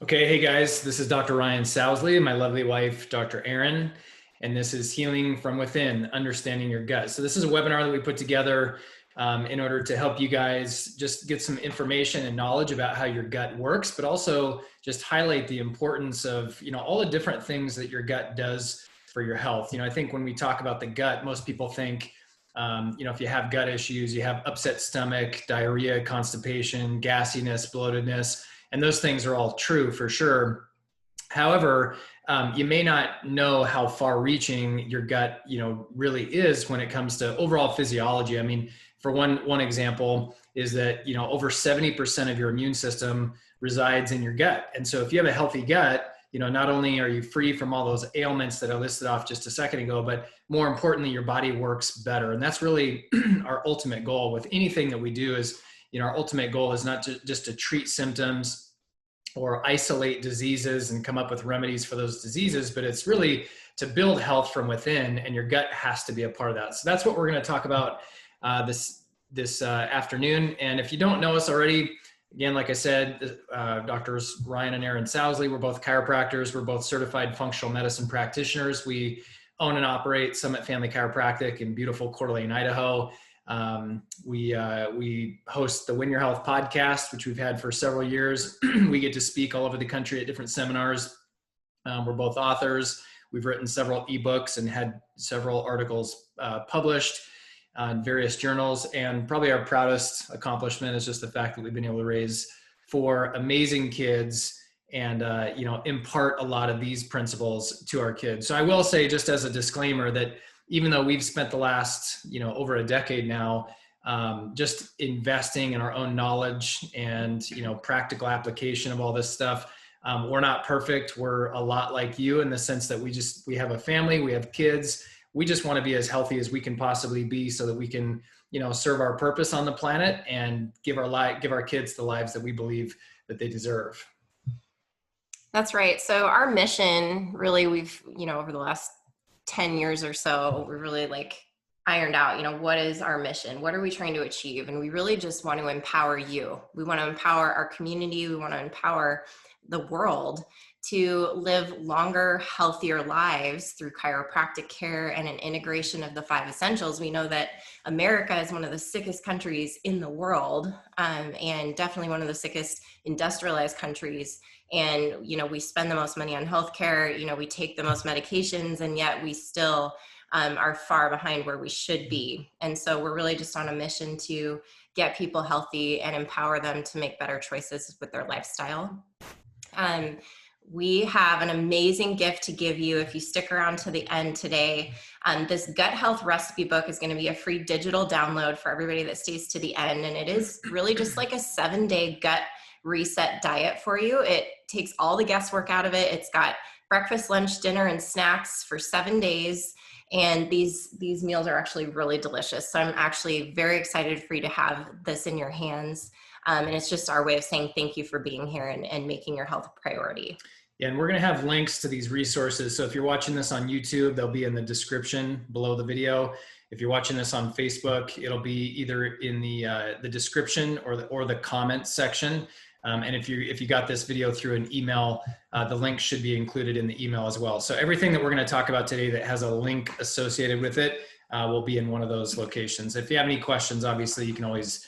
Okay, hey guys, this is Dr. Ryan Sousley, my lovely wife, Dr. Erin, and this is Healing from Within, Understanding Your Gut. So, this is a webinar that we put together in order to help you guys just get some information and knowledge about how your gut works, but also just highlight the importance of, all the different things that your gut does for your health. I think when we talk about the gut, most people think, if you have gut issues, you have upset stomach, diarrhea, constipation, gassiness, bloatedness, and those things are all true for sure. However, you may not know how far reaching your gut, really is when it comes to overall physiology. I mean, for one example is that, over 70% of your immune system resides in your gut. And so if you have a healthy gut, not only are you free from all those ailments that I listed off just a second ago, but more importantly, your body works better. And that's really our ultimate goal with anything that we do is, our ultimate goal is not just to treat symptoms or isolate diseases and come up with remedies for those diseases, but it's really to build health from within, and your gut has to be a part of that. So that's what we're going to talk about this afternoon. And if you don't know us already, again, like I said, Doctors Ryan and Erin Sousley, we're both chiropractors. We're both certified functional medicine practitioners. We own and operate Summit Family Chiropractic in beautiful Coeur d'Alene, Idaho. We host the Win Your Health podcast, which we've had for several years. We get to speak all over the country at different seminars. We're both authors. We've written several ebooks and had several articles published in various journals. And probably our proudest accomplishment is just the fact that we've been able to raise 4 amazing kids and impart a lot of these principles to our kids. So I will say, just as a disclaimer, that even though we've spent the last, over a decade now, just investing in our own knowledge and, practical application of all this stuff, we're not perfect. We're a lot like you in the sense that we have a family, we have kids. We just want to be as healthy as we can possibly be so that we can, serve our purpose on the planet and give our kids the lives that we believe that they deserve. That's right. So our mission, really, we've, over the last 10 years or so, we really ironed out, what is our mission? What are we trying to achieve? And we really just want to empower you. We want to empower our community. We want to empower the world to live longer, healthier lives through chiropractic care and an integration of the 5 essentials. We know that America is one of the sickest countries in the world, and definitely one of the sickest industrialized countries. And, we spend the most money on healthcare, we take the most medications, and yet we still are far behind where we should be. And so we're really just on a mission to get people healthy and empower them to make better choices with their lifestyle. We have an amazing gift to give you if you stick around to the end today. This gut health recipe book is going to be a free digital download for everybody that stays to the end. And it is really just like a 7-day gut reset diet for you. It takes all the guesswork out of it. It's got breakfast, lunch, dinner, and snacks for 7 days. And these meals are actually really delicious. So I'm actually very excited for you to have this in your hands. And it's just our way of saying thank you for being here and making your health a priority. Yeah, and we're going to have links to these resources. So if you're watching this on YouTube, they'll be in the description below the video. If you're watching this on Facebook, it'll be either in the description or the comment section. And if you got this video through an email, the link should be included in the email as well. So everything that we're going to talk about today that has a link associated with it will be in one of those locations. If you have any questions, obviously you can always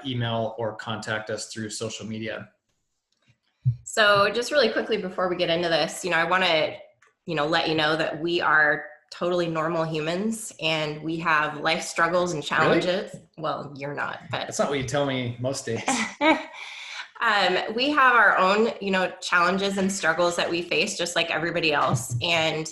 email or contact us through social media. So just really quickly before we get into this, I want to, let you know that we are totally normal humans and we have life struggles and challenges. Really? Well, you're not, but that's not what you tell me most days. We have our own, challenges and struggles that we face just like everybody else. And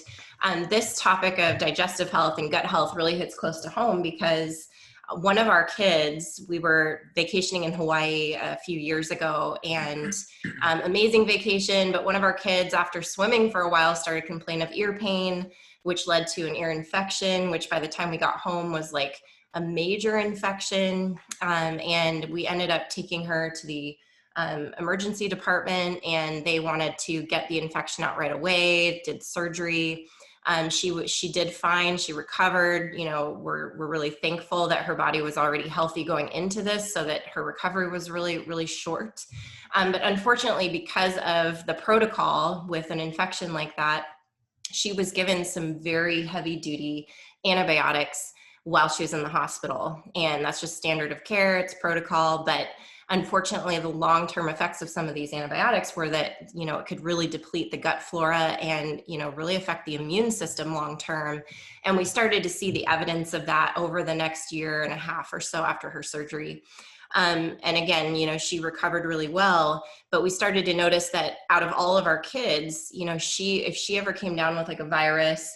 this topic of digestive health and gut health really hits close to home because one of our kids, we were vacationing in Hawaii a few years ago, and amazing vacation, but one of our kids, after swimming for a while, started complaining of ear pain, which led to an ear infection, which by the time we got home was like a major infection. And we ended up taking her to the emergency department, and they wanted to get the infection out right away, did surgery. She did fine. She recovered. You know, we're really thankful that her body was already healthy going into this, so that her recovery was really, really short. But unfortunately, because of the protocol with an infection like that, she was given some very heavy duty antibiotics while she was in the hospital. And that's just standard of care, it's protocol. But unfortunately, the long-term effects of some of these antibiotics were that, you know, it could really deplete the gut flora and, you know, really affect the immune system long-term. And we started to see the evidence of that over the next year and a half or so after her surgery. And again, you know, she recovered really well, but we started to notice that out of all of our kids, you know, if she ever came down with like a virus,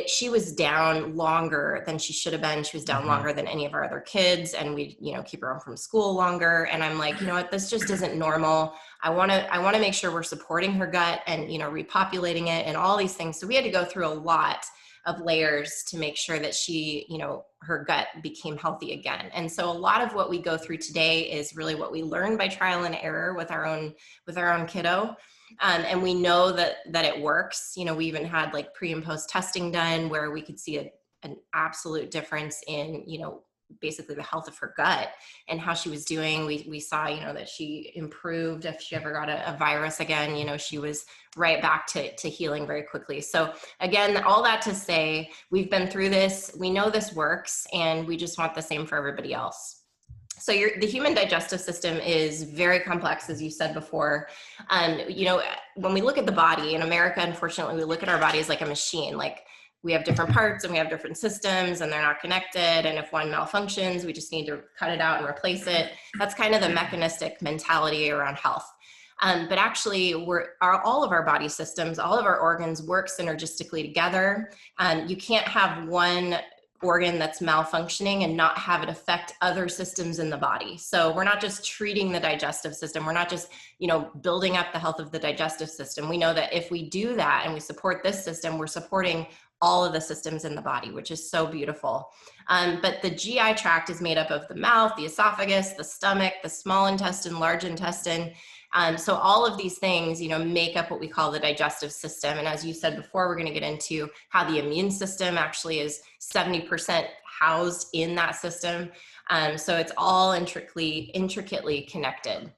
she was down longer than she should have been. She was down longer than any of our other kids, and we, you know, keep her home from school longer. And I'm like, you know what, this just isn't normal. I want to make sure we're supporting her gut and, you know, repopulating it and all these things. So we had to go through a lot of layers to make sure that she, you know, her gut became healthy again. And so a lot of what we go through today is really what we learned by trial and error with our own kiddo. And we know that it works. You know, we even had like pre and post testing done where we could see an absolute difference in, you know, basically the health of her gut and how she was doing. We saw, you know, that she improved. If she ever got a virus again, you know, she was right back to healing very quickly. So again, all that to say, we've been through this, we know this works, and we just want the same for everybody else. So the human digestive system is very complex, as you said before. You know, when we look at the body in America, unfortunately, we look at our bodies like a machine. Like, we have different parts and we have different systems and they're not connected. And if one malfunctions, we just need to cut it out and replace it. That's kind of the mechanistic mentality around health. But actually, all of our body systems, all of our organs work synergistically together. You can't have one organ that's malfunctioning and not have it affect other systems in the body. So we're not just treating the digestive system. We're not just, you know, building up the health of the digestive system. We know that if we do that and we support this system, we're supporting all of the systems in the body, which is so beautiful. But the GI tract is made up of the mouth, the esophagus, the stomach, the small intestine, large intestine. So all of these things, you know, make up what we call the digestive system. And as you said before, we're going to get into how the immune system actually is 70% housed in that system. So it's all intricately connected.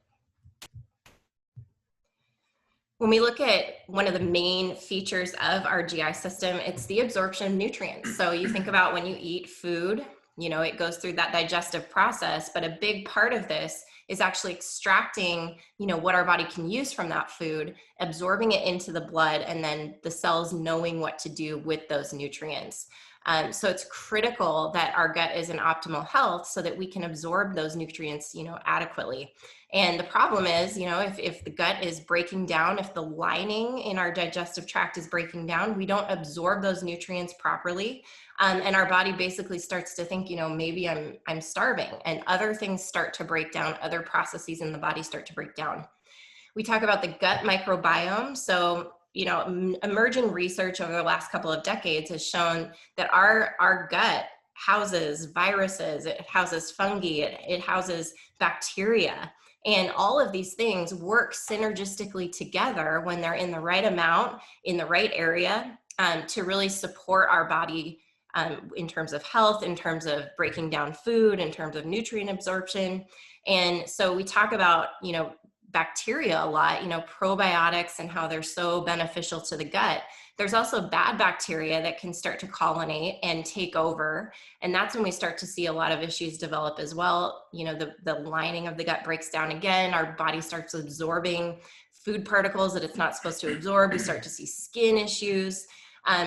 When we look at one of the main features of our GI system, it's the absorption of nutrients. So you think about when you eat food, you know, it goes through that digestive process, but a big part of this is actually extracting, you know, what our body can use from that food, absorbing it into the blood, and then the cells knowing what to do with those nutrients. So it's critical that our gut is in optimal health so that we can absorb those nutrients, you know, adequately. And the problem is, you know, if the gut is breaking down, if the lining in our digestive tract is breaking down, we don't absorb those nutrients properly. And our body basically starts to think, you know, maybe I'm starving, and other things start to break down, other processes in the body start to break down. We talk about the gut microbiome. So, you know, emerging research over the last couple of decades has shown that our gut houses viruses, it houses fungi, it houses bacteria. And all of these things work synergistically together when they're in the right amount, in the right area, to really support our body in terms of health, in terms of breaking down food, in terms of nutrient absorption. And so we talk about, you know, bacteria a lot, you know, probiotics and how they're so beneficial to the gut. There's also bad bacteria that can start to colonate and take over. And that's when we start to see a lot of issues develop as well. You know, the lining of the gut breaks down again. Our body starts absorbing food particles that it's not supposed to absorb. We start to see skin issues.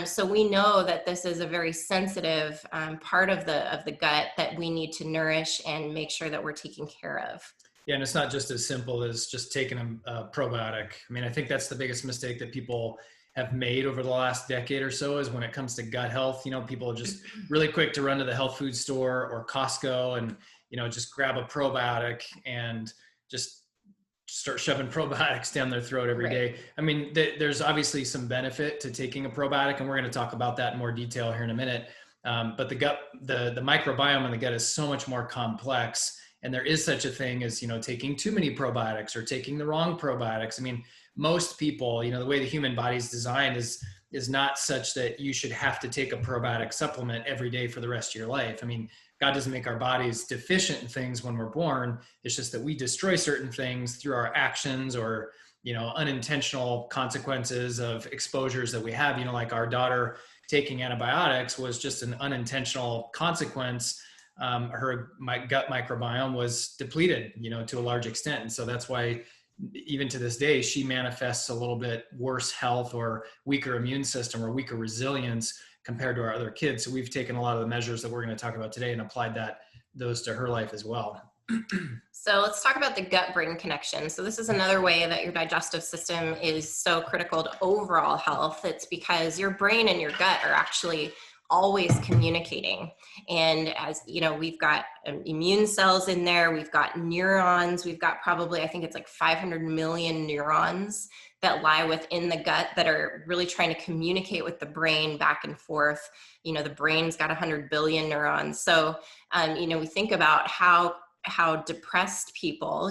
So we know that this is a very sensitive part of the gut that we need to nourish and make sure that we're taking care of. Yeah, and it's not just as simple as just taking a probiotic. I mean, I think that's the biggest mistake that people have made over the last decade or so is when it comes to gut health. You know, people are just really quick to run to the health food store or Costco and, you know, just grab a probiotic and just start shoving probiotics down their throat every day. I mean, there's obviously some benefit to taking a probiotic, and we're going to talk about that in more detail here in a minute. But the microbiome in the gut is so much more complex. And there is such a thing as, you know, taking too many probiotics or taking the wrong probiotics. I mean, most people, you know, the way the human body is designed is is not such that you should have to take a probiotic supplement every day for the rest of your life. I mean, God doesn't make our bodies deficient in things when we're born. It's just that we destroy certain things through our actions or, unintentional consequences of exposures that we have. Like our daughter taking antibiotics was just an unintentional consequence. My gut microbiome was depleted, to a large extent. And so that's why even to this day, she manifests a little bit worse health or weaker immune system or weaker resilience compared to our other kids. So we've taken a lot of the measures that we're going to talk about today and applied those to her life as well. So let's talk about the gut-brain connection. So this is another way that your digestive system is so critical to overall health. It's because your brain and your gut are actually always communicating. And as we've got immune cells in there, we've got neurons, we've got probably, I think it's like 500 million neurons that lie within the gut that are really trying to communicate with the brain back and forth. The brain's got 100 billion neurons. So, we think about how depressed people,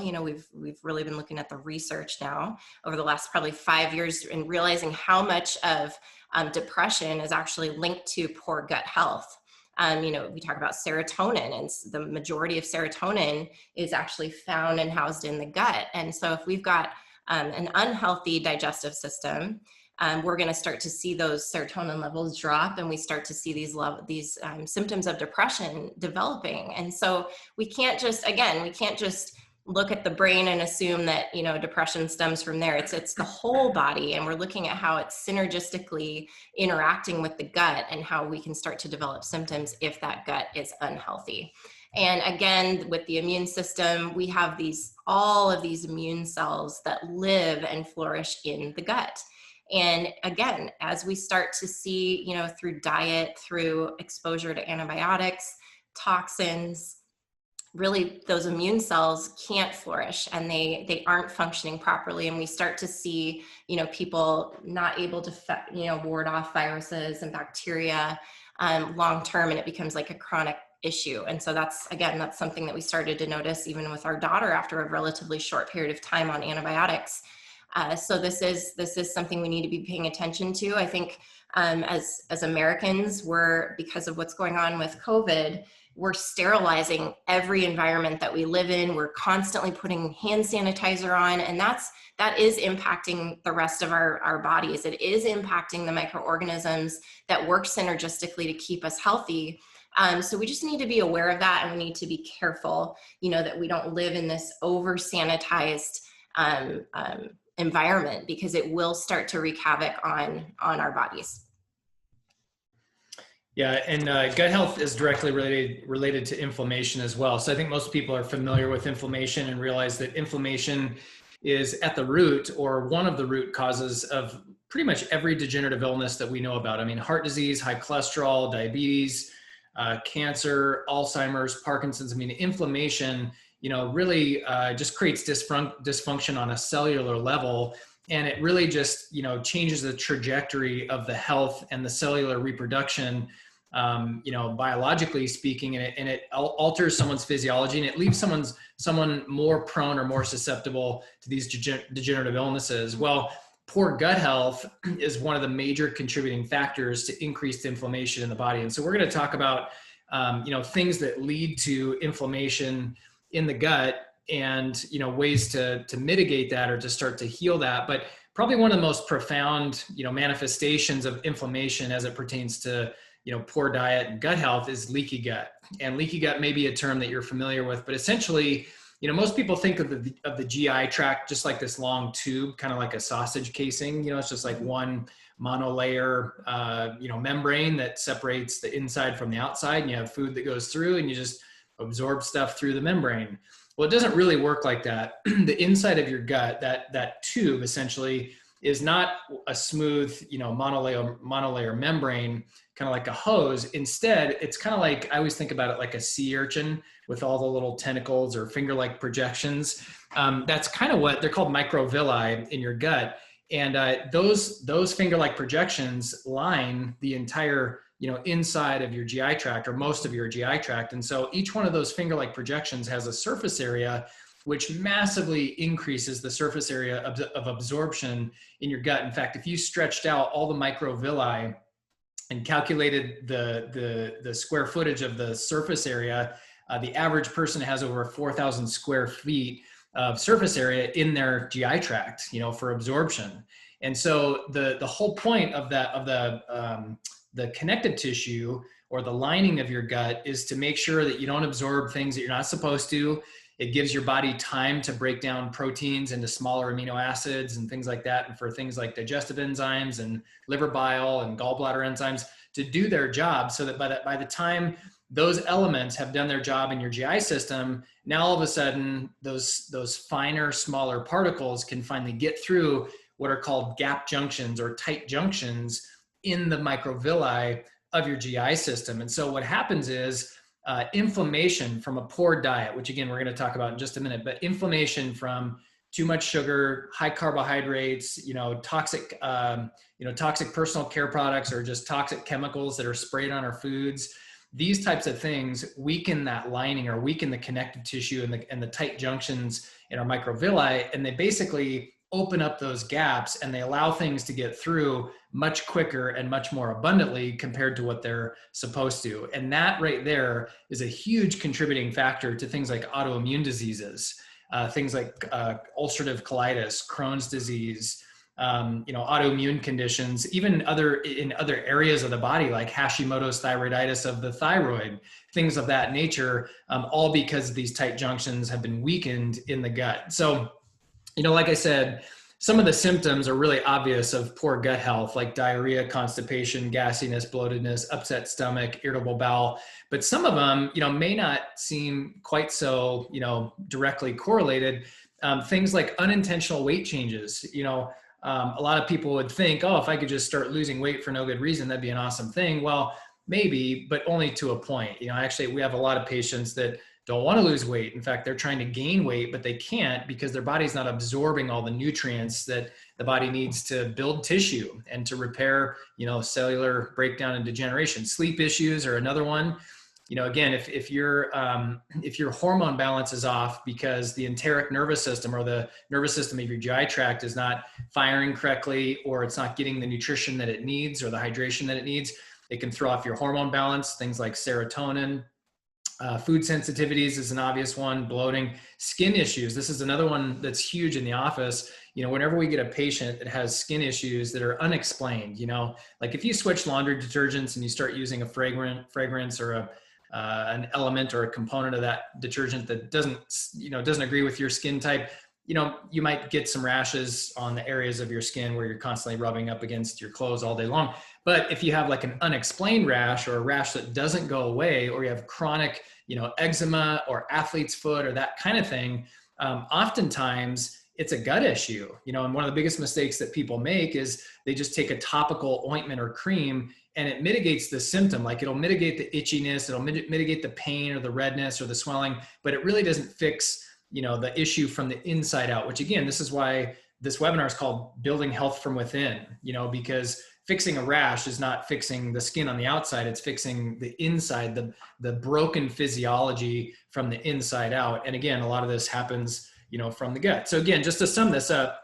we've really been looking at the research now over the last probably 5 years and realizing how much of depression is actually linked to poor gut health. We talk about serotonin, and the majority of serotonin is actually found and housed in the gut. And so if we've got an unhealthy digestive system, we're going to start to see those serotonin levels drop, and we start to see these symptoms of depression developing. And so we can't just look at the brain and assume that depression stems from there. It's the whole body, and we're looking at how it's synergistically interacting with the gut and how we can start to develop symptoms if that gut is unhealthy. And again, with the immune system, we have all of these immune cells that live and flourish in the gut. And again, as we start to see, through diet, through exposure to antibiotics, toxins, really those immune cells can't flourish and they aren't functioning properly. And we start to see, people not able to, ward off viruses and bacteria long-term, and it becomes like a chronic issue. And so that's something that we started to notice even with our daughter after a relatively short period of time on antibiotics. So this is something we need to be paying attention to. I think as Americans, because of what's going on with COVID, we're sterilizing every environment that we live in. We're constantly putting hand sanitizer on, and that is impacting the rest of our bodies. It is impacting the microorganisms that work synergistically to keep us healthy. So we just need to be aware of that, and we need to be careful, that we don't live in this over sanitized environment, because it will start to wreak havoc on our bodies. Yeah, and gut health is directly related to inflammation as well. So I think most people are familiar with inflammation and realize that inflammation is at the root, or one of the root causes of pretty much every degenerative illness that we know about. I mean, heart disease, high cholesterol, diabetes, cancer, Alzheimer's, Parkinson's. I mean, inflammation, really just creates dysfunction on a cellular level. And it really just, changes the trajectory of the health and the cellular reproduction, biologically speaking, and it alters someone's physiology, and it leaves someone more prone or more susceptible to these degenerative illnesses. Well, poor gut health is one of the major contributing factors to increased inflammation in the body. And so we're going to talk about, things that lead to inflammation in the gut, and ways to mitigate that or to start to heal that. But probably one of the most profound manifestations of inflammation as it pertains to poor diet and gut health is leaky gut. And leaky gut may be a term that you're familiar with, but essentially, most people think of the GI tract just like this long tube, kind of like a sausage casing. It's just like one monolayer membrane that separates the inside from the outside, and you have food that goes through, and you just absorb stuff through the membrane. Well, it doesn't really work like that. The inside of your gut, that tube essentially is not a smooth, monolayer membrane, kind of like a hose. Instead, it's kind of like, I always think about it like a sea urchin with all the little tentacles or finger-like projections. That's kind of what they're called, microvilli in your gut. And those finger-like projections line the entire inside of your GI tract, or most of your GI tract. And so each one of those finger-like projections has a surface area which massively increases the surface area of absorption in your gut. In fact, if you stretched out all the microvilli and calculated the square footage of the surface area, the average person has over 4,000 square feet of surface area in their GI tract, for absorption. And so the whole point of the connective tissue or the lining of your gut is to make sure that you don't absorb things that you're not supposed to. It gives your body time to break down proteins into smaller amino acids and things like that. And for things like digestive enzymes and liver bile and gallbladder enzymes to do their job, so that by the time those elements have done their job in your GI system, now all of a sudden those finer, smaller particles can finally get through what are called gap junctions or tight junctions in the microvilli of your GI system. And so what happens is inflammation from a poor diet, which again, we're going to talk about in just a minute, but inflammation from too much sugar, high carbohydrates, toxic personal care products, or just toxic chemicals that are sprayed on our foods. These types of things weaken that lining or weaken the connective tissue and the tight junctions in our microvilli. And they basically open up those gaps and they allow things to get through much quicker and much more abundantly compared to what they're supposed to. And that right there is a huge contributing factor to things like autoimmune diseases, things like ulcerative colitis, Crohn's disease, autoimmune conditions, even in other areas of the body, like Hashimoto's thyroiditis of the thyroid, things of that nature, all because these tight junctions have been weakened in the gut. So, like I said, some of the symptoms are really obvious of poor gut health, like diarrhea, constipation, gassiness, bloatedness, upset stomach, irritable bowel. But some of them, may not seem quite so, directly correlated. Things like unintentional weight changes. A lot of people would think, oh, if I could just start losing weight for no good reason, that'd be an awesome thing. Well, maybe, but only to a point. Actually, we have a lot of patients that don't want to lose weight. In fact, they're trying to gain weight, but they can't because their body's not absorbing all the nutrients that the body needs to build tissue and to repair, cellular breakdown and degeneration. Sleep issues are another one. Again, if your hormone balance is off because the enteric nervous system or the nervous system of your GI tract is not firing correctly, or it's not getting the nutrition that it needs or the hydration that it needs, it can throw off your hormone balance. Things like serotonin. Food sensitivities is an obvious one. Bloating, skin issues. This is another one that's huge in the office. Whenever we get a patient that has skin issues that are unexplained, like if you switch laundry detergents and you start using a fragrance or an element or a component of that detergent that doesn't agree with your skin type, you might get some rashes on the areas of your skin where you're constantly rubbing up against your clothes all day long. But if you have like an unexplained rash or a rash that doesn't go away, or you have chronic, eczema or athlete's foot or that kind of thing, oftentimes it's a gut issue, and one of the biggest mistakes that people make is they just take a topical ointment or cream and it mitigates the symptom. Like it'll mitigate the itchiness, it'll mitigate the pain or the redness or the swelling, but it really doesn't fix the issue from the inside out, which again, this is why this webinar is called Building Health from Within, because fixing a rash is not fixing the skin on the outside, it's fixing the inside, the broken physiology from the inside out. And again, a lot of this happens, from the gut. So again, just to sum this up,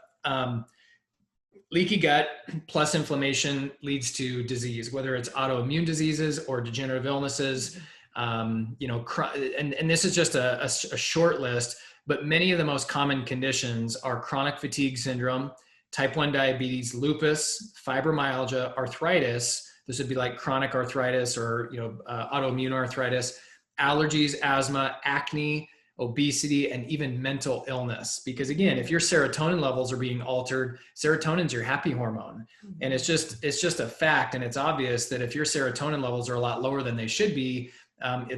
leaky gut plus inflammation leads to disease, whether it's autoimmune diseases or degenerative illnesses, and this is just a short list, but many of the most common conditions are chronic fatigue syndrome, type 1 diabetes, lupus, fibromyalgia, arthritis. This would be like chronic arthritis or, autoimmune arthritis, allergies, asthma, acne, obesity, and even mental illness. Because again, if your serotonin levels are being altered, serotonin's your happy hormone. And it's just a fact. And it's obvious that if your serotonin levels are a lot lower than they should be,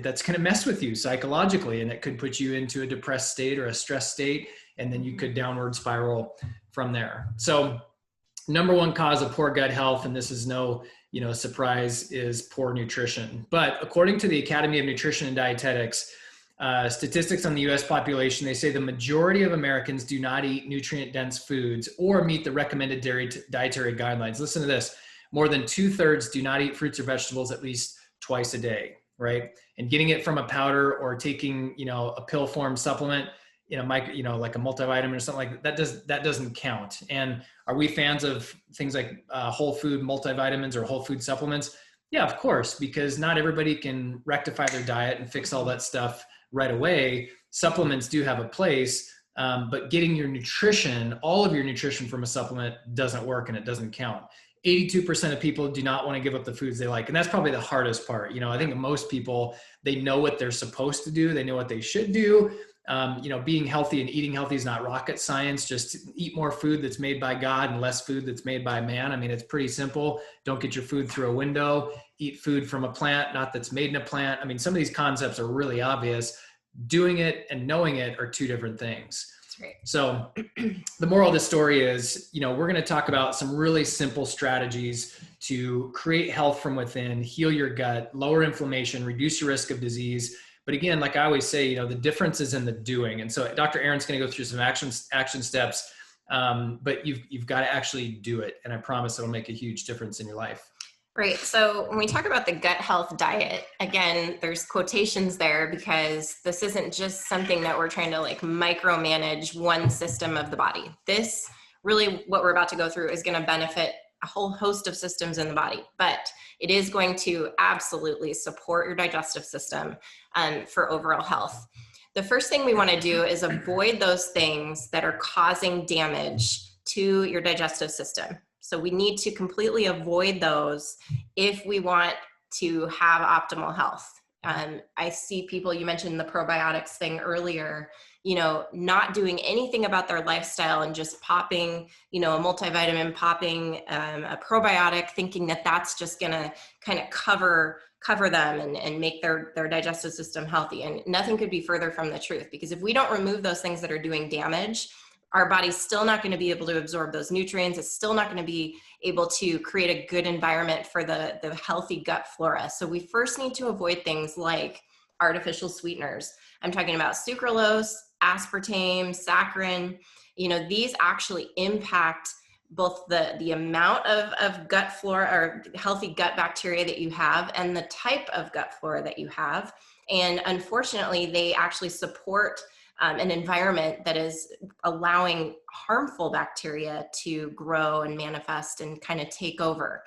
that's going to mess with you psychologically, and it could put you into a depressed state or a stress state, and then you could downward spiral from there. So number one cause of poor gut health, and this is no surprise, is poor nutrition. But according to the Academy of Nutrition and Dietetics, statistics on the US population, they say the majority of Americans do not eat nutrient-dense foods or meet the recommended dietary guidelines. Listen to this. More than 2/3 do not eat fruits or vegetables at least twice a day, right? And getting it from a powder or taking, a pill form supplement, like a multivitamin or something like that, that doesn't count. And are we fans of things like whole food multivitamins or whole food supplements? Yeah, of course, because not everybody can rectify their diet and fix all that stuff right away. Supplements do have a place, but getting your nutrition, all of your nutrition from a supplement doesn't work and it doesn't count. 82% of people do not want to give up the foods they like. And that's probably the hardest part. I think most people, they know what they're supposed to do. They know what they should do. Being healthy and eating healthy is not rocket science. Just eat more food that's made by God and less food that's made by man. I mean, it's pretty simple. Don't get your food through a window. Eat food from a plant, not that's made in a plant. I mean, some of these concepts are really obvious. Doing it and knowing it are two different things. Right. So the moral of the story is, we're going to talk about some really simple strategies to create health from within, heal your gut, lower inflammation, reduce your risk of disease. But again, like I always say, the difference is in the doing. And so Dr. Erin's going to go through some action steps, but you've got to actually do it. And I promise it'll make a huge difference in your life. Right. So when we talk about the gut health diet, again, there's quotations there because this isn't just something that we're trying to like micromanage one system of the body. This really, what we're about to go through is going to benefit a whole host of systems in the body, but it is going to absolutely support your digestive system for overall health. The first thing we want to do is avoid those things that are causing damage to your digestive system. So we need to completely avoid those if we want to have optimal health. I see people, you mentioned the probiotics thing earlier, not doing anything about their lifestyle and just popping, a multivitamin, popping a probiotic, thinking that that's just going to kind of cover them and make their digestive system healthy. And nothing could be further from the truth, because if we don't remove those things that are doing damage, our body's still not going to be able to absorb those nutrients. It's still not going to be able to create a good environment for the healthy gut flora. So we first need to avoid things like artificial sweeteners. I'm talking about sucralose, aspartame, saccharin. These actually impact both the amount of gut flora or healthy gut bacteria that you have and the type of gut flora that you have. And unfortunately, they actually support an environment that is allowing harmful bacteria to grow and manifest and kind of take over.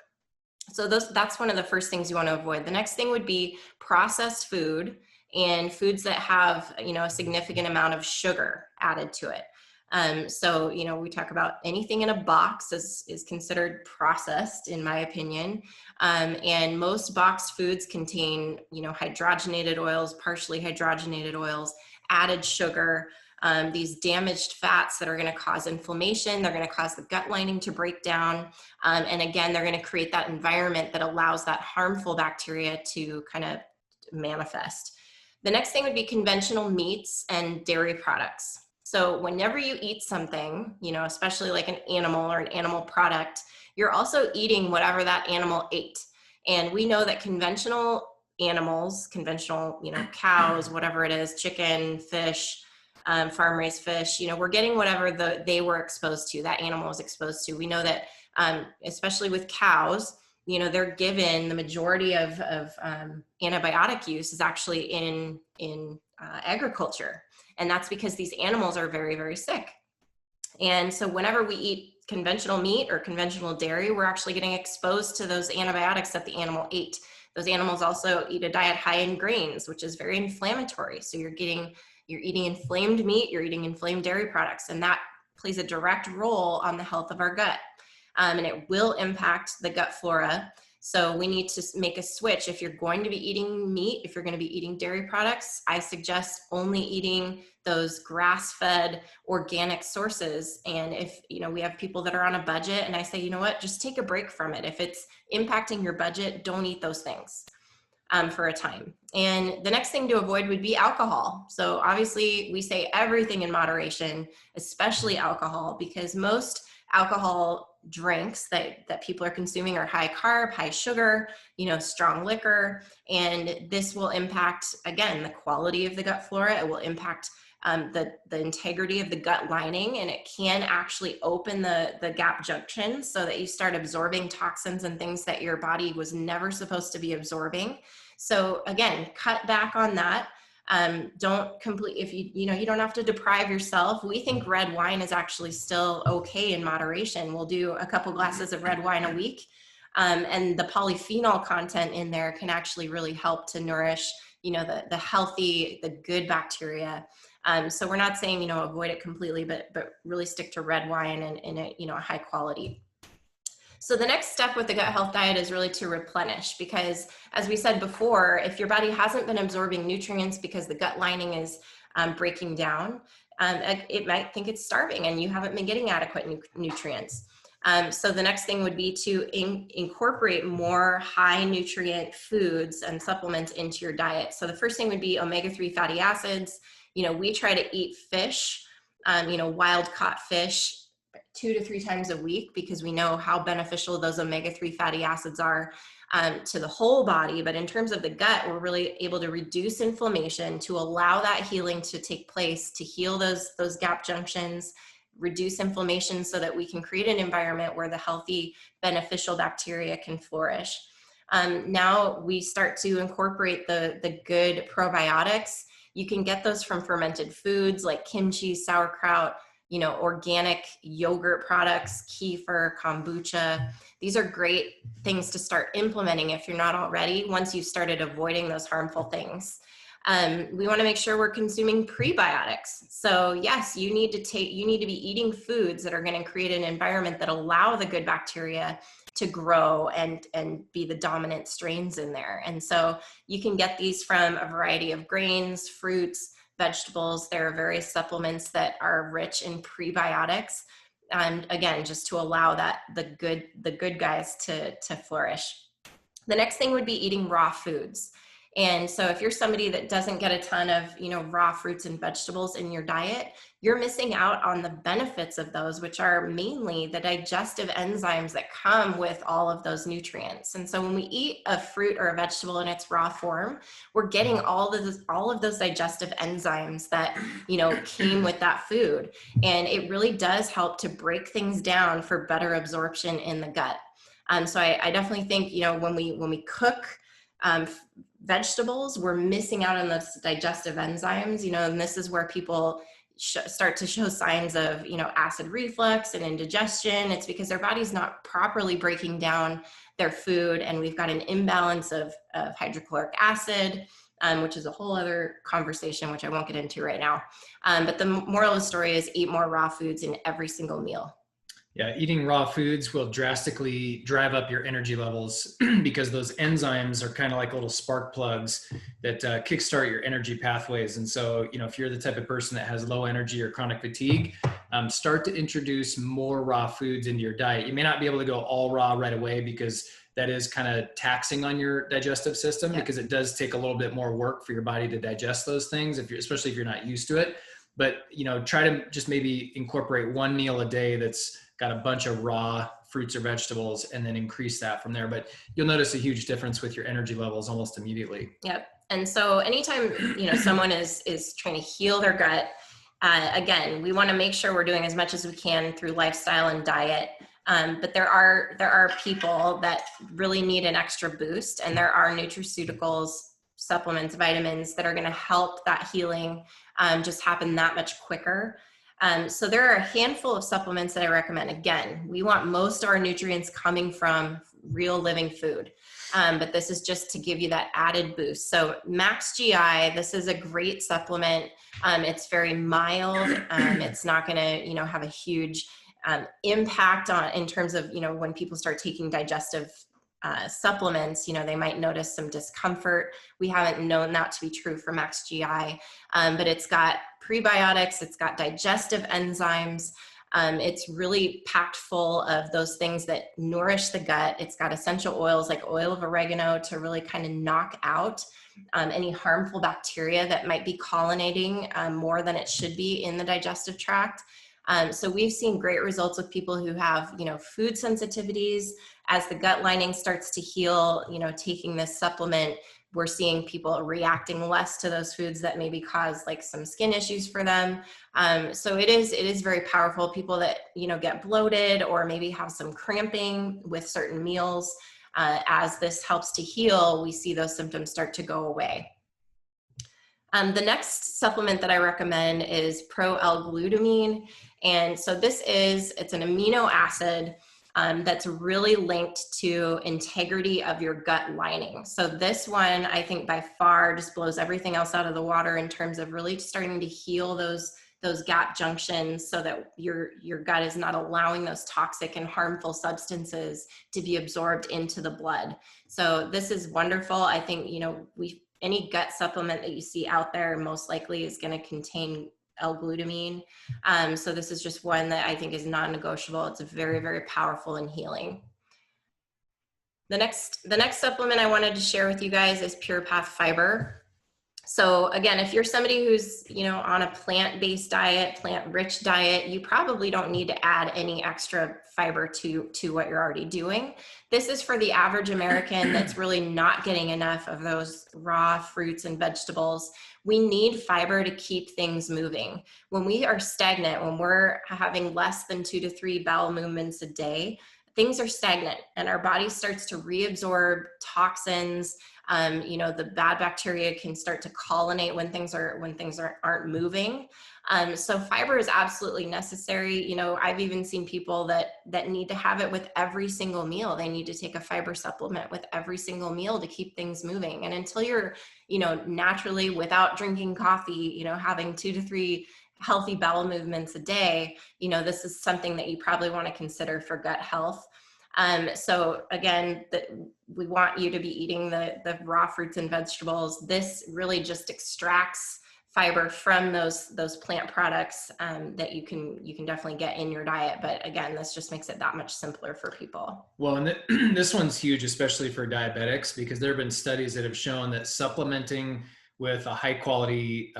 So that's one of the first things you want to avoid. The next thing would be processed food and foods that have, a significant amount of sugar added to it. So, we talk about anything in a box is considered processed, in my opinion. And most boxed foods contain, hydrogenated oils, partially hydrogenated oils, added sugar, these damaged fats that are going to cause inflammation. They're going to cause the gut lining to break down. And again, they're going to create that environment that allows that harmful bacteria to kind of manifest. The next thing would be conventional meats and dairy products. So whenever you eat something, especially like an animal or an animal product, you're also eating whatever that animal ate. And we know that conventional animals, cows, whatever it is, chicken, fish, farm-raised fish, we're getting whatever they were exposed to, that animal was exposed to. We know that, especially with cows, they're given the majority of antibiotic use is actually in agriculture. And that's because these animals are very, very sick. And so whenever we eat conventional meat or conventional dairy, we're actually getting exposed to those antibiotics that the animal ate. Those animals also eat a diet high in grains, which is very inflammatory. So you're eating inflamed meat, you're eating inflamed dairy products, and that plays a direct role on the health of our gut. And it will impact the gut flora. So we need to make a switch. If you're going to be eating meat, if you're going to be eating dairy products, I suggest only eating those grass-fed organic sources. And if, we have people that are on a budget and I say, just take a break from it. If it's impacting your budget, don't eat those things for a time. And the next thing to avoid would be alcohol. So obviously we say everything in moderation, especially alcohol, because most alcohol drinks that people are consuming are high carb, high sugar, strong liquor. And this will impact, again, the quality of the gut flora. It will impact the integrity of the gut lining, and it can actually open the gap junction so that you start absorbing toxins and things that your body was never supposed to be absorbing. So again, cut back on that. If you don't have to deprive yourself. We think red wine is actually still okay in moderation. We'll do a couple glasses of red wine a week. And the polyphenol content in there can actually really help to nourish, the healthy, the good bacteria. So we're not saying, avoid it completely, but really stick to red wine and in a high quality. So the next step with the gut health diet is really to replenish, because as we said before, if your body hasn't been absorbing nutrients because the gut lining is breaking down, it might think it's starving and you haven't been getting adequate nutrients. So the next thing would be to incorporate more high nutrient foods and supplements into your diet. So the first thing would be omega-3 fatty acids. We try to eat fish, wild caught fish 2 to 3 times a week, because we know how beneficial those omega-3 fatty acids are to the whole body. But in terms of the gut, we're really able to reduce inflammation, to allow that healing to take place, to heal those gap junctions, reduce inflammation, so that we can create an environment where the healthy, beneficial bacteria can flourish. Now we start to incorporate the good probiotics. You can get those from fermented foods like kimchi, sauerkraut, organic yogurt products, kefir, kombucha. These are great things to start implementing if you're not already, once you've started avoiding those harmful things. We want to make sure we're consuming prebiotics. So yes, you need to be eating foods that are going to create an environment that allow the good bacteria to grow and be the dominant strains in there. And so you can get these from a variety of grains, fruits, vegetables. There are various supplements that are rich in prebiotics. And again, just to allow the good guys to flourish. The next thing would be eating raw foods. And so if you're somebody that doesn't get a ton of, raw fruits and vegetables in your diet, you're missing out on the benefits of those, which are mainly the digestive enzymes that come with all of those nutrients. And so when we eat a fruit or a vegetable in its raw form, we're getting all of those digestive enzymes that, came with that food. And it really does help to break things down for better absorption in the gut. So I definitely think, when we cook vegetables, we're missing out on those digestive enzymes, and this is where people start to show signs of, acid reflux and indigestion. It's because their body's not properly breaking down their food, and we've got an imbalance of hydrochloric acid, which is a whole other conversation, which I won't get into right now. But the moral of the story is eat more raw foods in every single meal. Yeah, eating raw foods will drastically drive up your energy levels because those enzymes are kind of like little spark plugs that kickstart your energy pathways. And so, if you're the type of person that has low energy or chronic fatigue, start to introduce more raw foods into your diet. You may not be able to go all raw right away, because that is kind of taxing on your digestive system, because it does take a little bit more work for your body to digest those things, especially if you're not used to it. But, try to just maybe incorporate one meal a day that's got a bunch of raw fruits or vegetables, and then increase that from there. But you'll notice a huge difference with your energy levels almost immediately. Yep. And so anytime, someone is trying to heal their gut, again, we want to make sure we're doing as much as we can through lifestyle and diet. But there are people that really need an extra boost, and there are nutraceuticals, supplements, vitamins that are going to help that healing just happen that much quicker. So there are a handful of supplements that I recommend. Again, we want most of our nutrients coming from real living food. But this is just to give you that added boost. So Max GI, this is a great supplement. It's very mild. It's not going to, have a huge impact in terms of, when people start taking digestive supplements, they might notice some discomfort. We haven't known that to be true for Max GI, but it's got prebiotics, it's got digestive enzymes. It's really packed full of those things that nourish the gut. It's got essential oils like oil of oregano to really kind of knock out any harmful bacteria that might be colonizing more than it should be in the digestive tract. So we've seen great results with people who have, food sensitivities. As the gut lining starts to heal, taking this supplement, we're seeing people reacting less to those foods that maybe cause like some skin issues for them. So it is very powerful. People that, get bloated or maybe have some cramping with certain meals, as this helps to heal, we see those symptoms start to go away. The next supplement that I recommend is Pro-L-glutamine. And so it's an amino acid that's really linked to integrity of your gut lining. So this one, I think by far just blows everything else out of the water in terms of really starting to heal those gap junctions so that your gut is not allowing those toxic and harmful substances to be absorbed into the blood. So this is wonderful. I think, any gut supplement that you see out there most likely is going to contain L-glutamine. So this is just one that I think is non-negotiable. It's very, very powerful in healing. The next supplement I wanted to share with you guys is Pure Path Fiber. So again, if you're somebody who's, on a plant-based diet, plant-rich diet, you probably don't need to add any extra fiber to what you're already doing. This is for the average American that's really not getting enough of those raw fruits and vegetables. We need fiber to keep things moving. When we are stagnant, when we're having less than 2 to 3 bowel movements a day, things are stagnant and our body starts to reabsorb toxins. The bad bacteria can start to colonate when things aren't moving. So fiber is absolutely necessary. I've even seen people that need to have it with every single meal. They need to take a fiber supplement with every single meal to keep things moving. And until you're, naturally without drinking coffee, having 2 to 3 healthy bowel movements a day, this is something that you probably want to consider for gut health. So again, we want you to be eating the raw fruits and vegetables. This really just extracts fiber from those plant products that you can definitely get in your diet. But again, this just makes it that much simpler for people. Well, and this one's huge, especially for diabetics, because there have been studies that have shown that supplementing with a high quality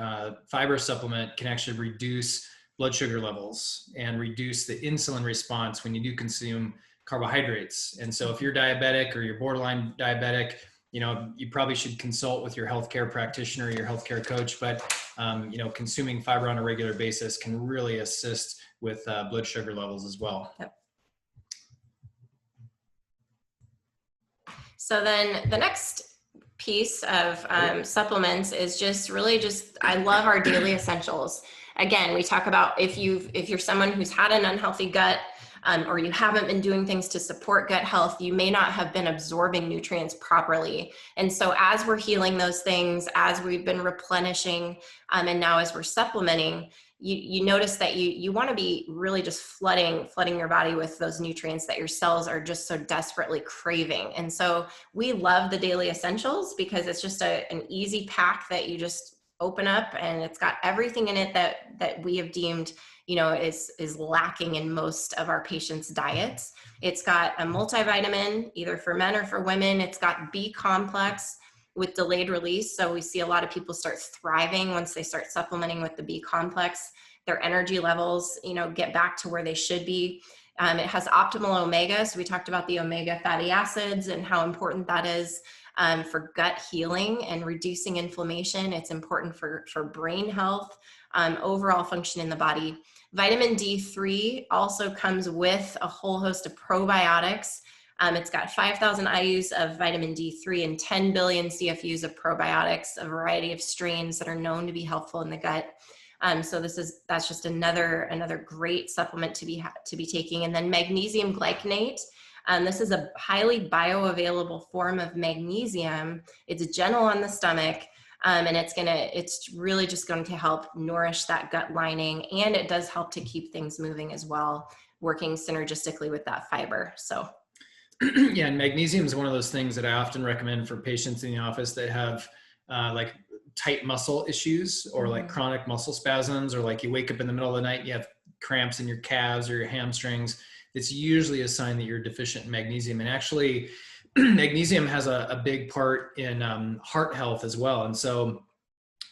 fiber supplement can actually reduce blood sugar levels and reduce the insulin response when you do consume carbohydrates. And so if you're diabetic or you're borderline diabetic, you probably should consult with your healthcare practitioner, your healthcare coach, but consuming fiber on a regular basis can really assist with blood sugar levels as well. Yep. So then the next piece of supplements is I love our daily essentials. Again, we talk about if you're someone who's had an unhealthy gut, or you haven't been doing things to support gut health, you may not have been absorbing nutrients properly. And so as we're healing those things, as we've been replenishing, and now as we're supplementing, you notice that you want to be really just flooding your body with those nutrients that your cells are just so desperately craving. And so we love the daily essentials because it's just an easy pack that you just open up, and it's got everything in it that we have deemed is lacking in most of our patients' diets. It's got a multivitamin, either for men or for women. It's got B complex with delayed release. So we see a lot of people start thriving once they start supplementing with the B complex. Their energy levels, get back to where they should be. It has optimal omega. So we talked about the omega fatty acids and how important that is for gut healing and reducing inflammation. It's important for brain health, overall function in the body. Vitamin D3 also comes with a whole host of probiotics. It's got 5,000 IUs of vitamin D3 and 10 billion CFUs of probiotics, a variety of strains that are known to be helpful in the gut. So that's just another great supplement to be taking. And then magnesium glycinate. This is a highly bioavailable form of magnesium. It's gentle on the stomach. And it's really just going to help nourish that gut lining, and it does help to keep things moving as well, working synergistically with that fiber. So yeah, and magnesium is one of those things that I often recommend for patients in the office that have like tight muscle issues or like chronic muscle spasms, or like you wake up in the middle of the night and you have cramps in your calves or your hamstrings. It's usually a sign that you're deficient in magnesium. And actually magnesium has a big part in heart health as well. And so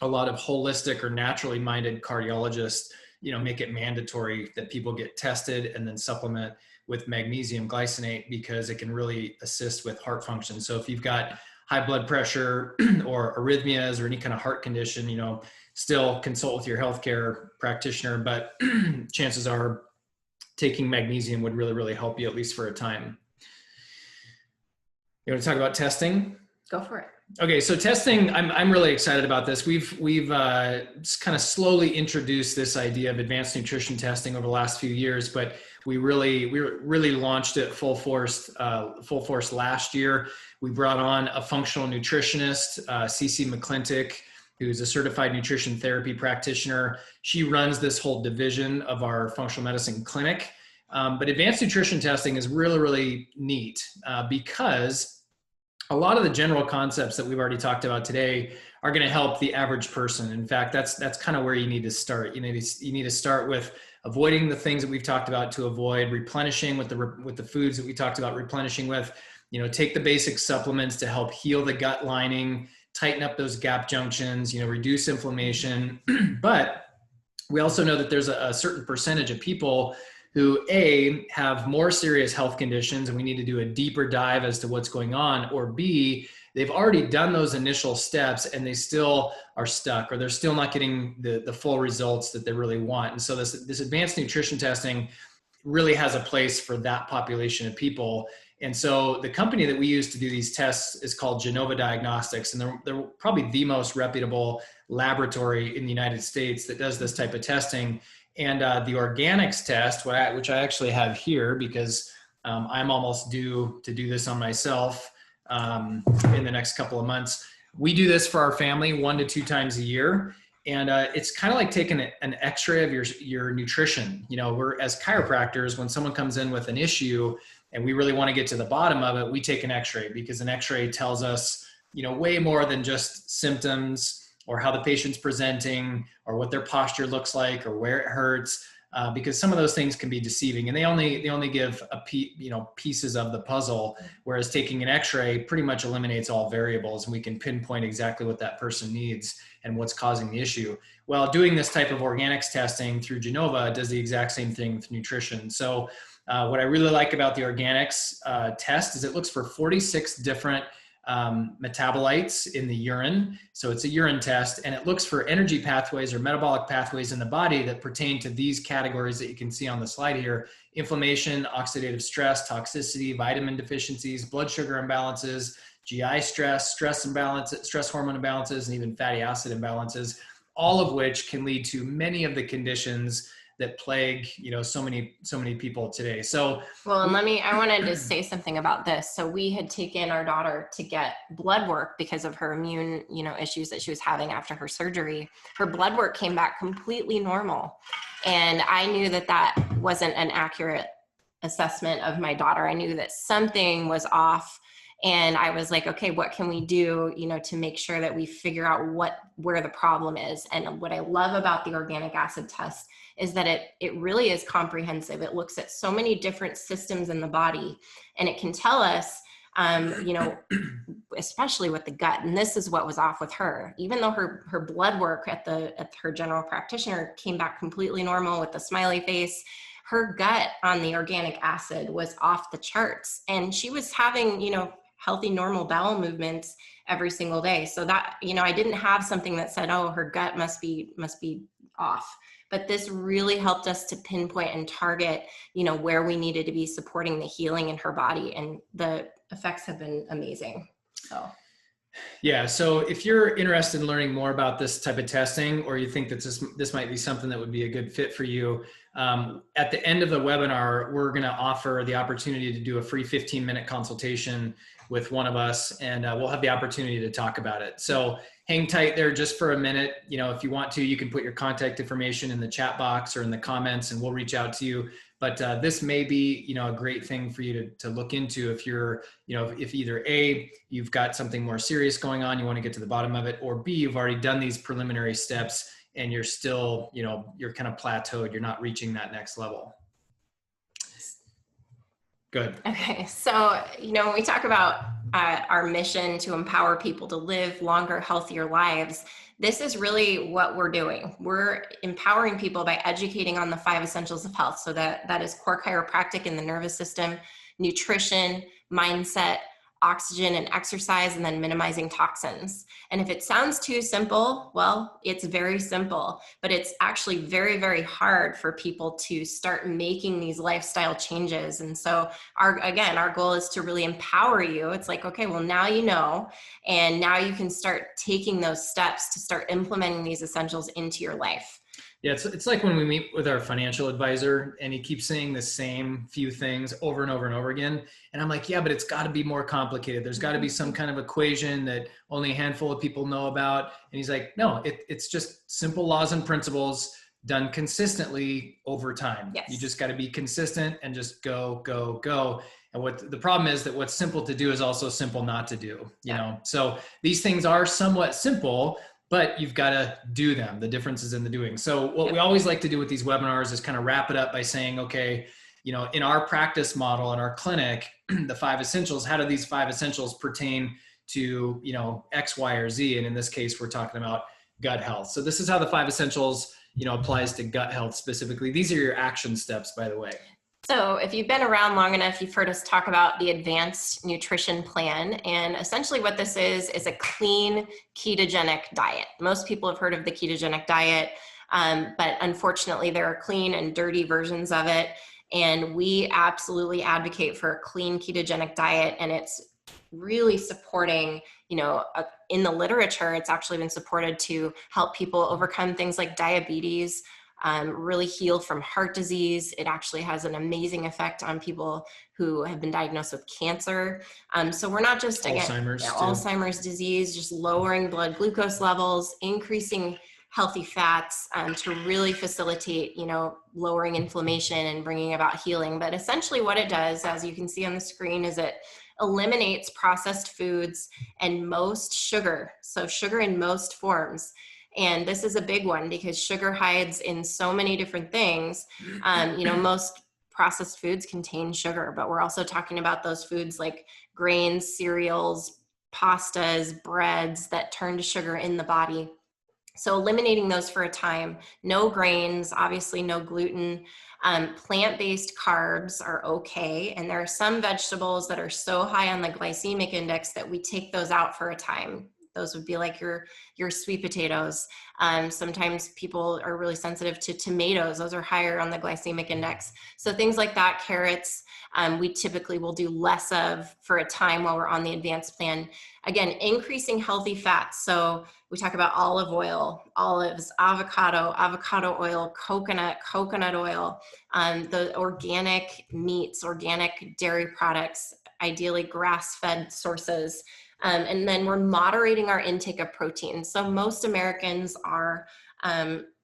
a lot of holistic or naturally minded cardiologists, make it mandatory that people get tested and then supplement with magnesium glycinate, because it can really assist with heart function. So if you've got high blood pressure or arrhythmias or any kind of heart condition, still consult with your healthcare practitioner, but chances are taking magnesium would really, really help you, at least for a time. You want to talk about testing? Go for it. Okay, so testing, I'm really excited about this. We've kind of slowly introduced this idea of advanced nutrition testing over the last few years, but we really launched it full force last year. We brought on a functional nutritionist, CC McClintock, who's a certified nutrition therapy practitioner. She runs this whole division of our functional medicine clinic. But advanced nutrition testing is really, really neat because a lot of the general concepts that we've already talked about today are going to help the average person. In fact, that's kind of where you need to start. You need to start with avoiding the things that we've talked about to avoid, replenishing with the foods that we talked about replenishing with. Take the basic supplements to help heal the gut lining, tighten up those gap junctions, reduce inflammation. But we also know that there's a certain percentage of people who have more serious health conditions and we need to do a deeper dive as to what's going on, or B, they've already done those initial steps and they still are stuck, or they're still not getting the full results that they really want. And so this advanced nutrition testing really has a place for that population of people. And so the company that we use to do these tests is called Genova Diagnostics, and they're probably the most reputable laboratory in the United States that does this type of testing. And the organics test, which I actually have here because I'm almost due to do this on myself in the next couple of months. We do this for our family 1 to 2 times a year. And it's kind of like taking an x-ray of your nutrition. We're, as chiropractors, when someone comes in with an issue and we really want to get to the bottom of it, we take an x-ray because an x-ray tells us, way more than just symptoms or how the patient's presenting or what their posture looks like or where it hurts, because some of those things can be deceiving and they only give pieces of the puzzle, whereas taking an x-ray pretty much eliminates all variables and we can pinpoint exactly what that person needs and what's causing the issue. Well, doing this type of organics testing through Genova does the exact same thing with nutrition. So what I really like about the organics test is it looks for 46 different metabolites in the urine. So it's a urine test and it looks for energy pathways or metabolic pathways in the body that pertain to these categories that you can see on the slide here: inflammation, oxidative stress, toxicity, vitamin deficiencies, blood sugar imbalances, GI stress, stress hormone imbalances, and even fatty acid imbalances, all of which can lead to many of the conditions that plague, so many people today. So, well, and I wanted to say something about this. So we had taken our daughter to get blood work because of her immune, issues that she was having after her surgery. Her blood work came back completely normal. And I knew that wasn't an accurate assessment of my daughter. I knew that something was off. And I was like, okay, what can we do, to make sure that we figure out where the problem is? And what I love about the organic acid test is that it really is comprehensive. It looks at so many different systems in the body, and it can tell us, especially with the gut. And this is what was off with her. Even though her blood work at her general practitioner came back completely normal with a smiley face, her gut on the organic acid was off the charts, and she was having, healthy, normal bowel movements every single day. So that, I didn't have something that said, oh, her gut must be off. But this really helped us to pinpoint and target, where we needed to be supporting the healing in her body. And the effects have been amazing. So. Yeah. So if you're interested in learning more about this type of testing, or you think that this might be something that would be a good fit for you, at the end of the webinar, we're going to offer the opportunity to do a free 15-minute consultation with one of us, and we'll have the opportunity to talk about it. So hang tight there just for a minute. If you want to, you can put your contact information in the chat box or in the comments, and we'll reach out to you. But this may be, a great thing for you to look into if you're, if either A, you've got something more serious going on, you want to get to the bottom of it, or B, you've already done these preliminary steps and you're still, you're kind of plateaued. You're not reaching that next level. Good. Okay. So, when we talk about our mission to empower people to live longer, healthier lives, this is really what we're doing. We're empowering people by educating on the 5 essentials of health. So that is core chiropractic in the nervous system, nutrition, mindset, oxygen and exercise, and then minimizing toxins. And if it sounds too simple, well, it's very simple, but it's actually very, very hard for people to start making these lifestyle changes. And so our goal is to really empower you. It's like, okay, well, now you know, and now you can start taking those steps to start implementing these essentials into your life. Yeah, it's like when we meet with our financial advisor and he keeps saying the same few things over and over and over again. And I'm like, yeah, but it's got to be more complicated. There's got to be some kind of equation that only a handful of people know about. And he's like, no, it's just simple laws and principles done consistently over time. Yes. You just got to be consistent and just go, go, go. And what the problem is that what's simple to do is also simple not to do, you know? So these things are somewhat simple, but you've got to do them. The difference is in the doing. So what we always like to do with these webinars is kind of wrap it up by saying, okay, you know, in our practice model, in our clinic, the 5 essentials, how do these 5 essentials pertain to, you know, X, Y, or Z? And in this case, we're talking about gut health. So this is how the 5 essentials, you know, applies to gut health specifically. These are your action steps, by the way. So if you've been around long enough, you've heard us talk about the advanced nutrition plan. And essentially what this is a clean ketogenic diet. Most people have heard of the ketogenic diet, but unfortunately there are clean and dirty versions of it. And we absolutely advocate for a clean ketogenic diet. And it's really supporting, you know, in the literature, it's actually been supported to help people overcome things like diabetes, really heal from heart disease. It actually has an amazing effect on people who have been diagnosed with cancer. So we're not just, again, Alzheimer's disease, just lowering blood glucose levels, increasing healthy fats to really facilitate, you know, lowering inflammation and bringing about healing. But essentially what it does, as you can see on the screen, is it eliminates processed foods and most sugar. So sugar in most forms. And this is a big one because sugar hides in so many different things. You know, most processed foods contain sugar, but we're also talking about those foods like grains, cereals, pastas, breads that turn to sugar in the body. So eliminating those for a time. No grains, obviously no gluten. Plant-based carbs are okay. And there are some vegetables that are so high on the glycemic index that we take those out for a time. Those would be like your sweet potatoes. Sometimes people are really sensitive to tomatoes. Those are higher on the glycemic index. So things like that, carrots, we typically will do less of for a time while we're on the advanced plan. Again, increasing healthy fats. So we talk about olive oil, olives, avocado oil, coconut oil, the organic meats, organic dairy products, ideally grass-fed sources. And then we're moderating our intake of protein. So most Americans are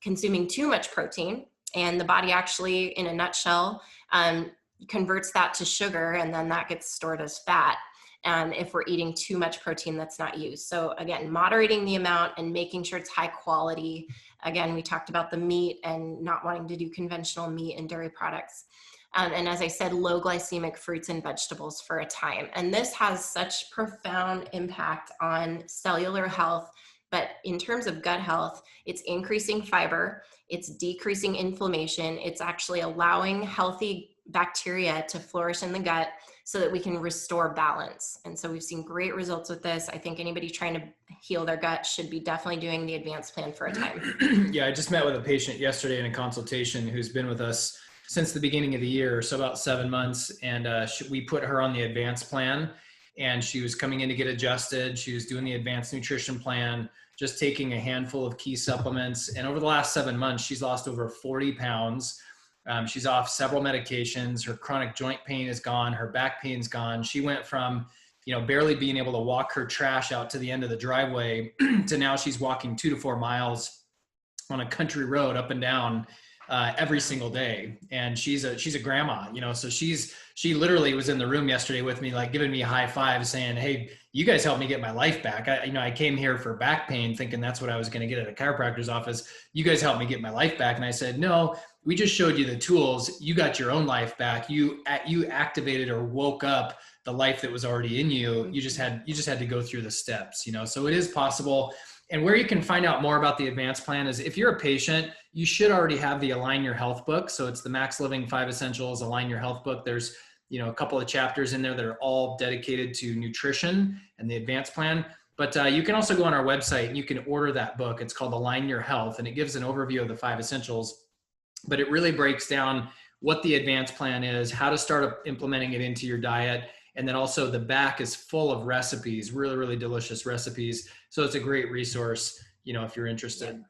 consuming too much protein, and the body actually, in a nutshell, converts that to sugar, and then that gets stored as fat if we're eating too much protein that's not used. So again, moderating the amount and making sure it's high quality. Again, we talked about the meat and not wanting to do conventional meat and dairy products. And as I said, low glycemic fruits and vegetables for a time. And this has such profound impact on cellular health. But in terms of gut health, it's increasing fiber, it's decreasing inflammation, it's actually allowing healthy bacteria to flourish in the gut so that we can restore balance. And so we've seen great results with this. I think anybody trying to heal their gut should be definitely doing the advanced plan for a time. Yeah, I just met with a patient yesterday in a consultation who's been with us since the beginning of the year, so about 7 months. And we put her on the advanced plan, and she was coming in to get adjusted. She was doing the advanced nutrition plan, just taking a handful of key supplements. And over the last 7 months, she's lost over 40 pounds. She's off several medications. Her chronic joint pain is gone. Her back pain's gone. She went from, you know, barely being able to walk her trash out to the end of the driveway to now she's walking 2 to 4 miles on a country road up and down every single day. And she's a grandma, you know, so she literally was in the room yesterday with me, like giving me a high five saying, hey, you guys helped me get my life back. I came here for back pain thinking that's what I was going to get at a chiropractor's office. You guys helped me get my life back. And I said, no, we just showed you the tools. You got your own life back. You activated or woke up the life that was already in you. You just had to go through the steps, you know, so it is possible. And where you can find out more about the advanced plan is if you're a patient, you should already have the Align Your Health book. So it's the MaxLiving 5 Essentials Align Your Health book. There's, a couple of chapters in there that are all dedicated to nutrition and the advanced plan. But you can also go on our website and you can order that book. It's called Align Your Health, and it gives an overview of the 5 essentials, but it really breaks down what the advanced plan is, how to start implementing it into your diet. And then also the back is full of recipes, really, really delicious recipes. So it's a great resource, if you're interested.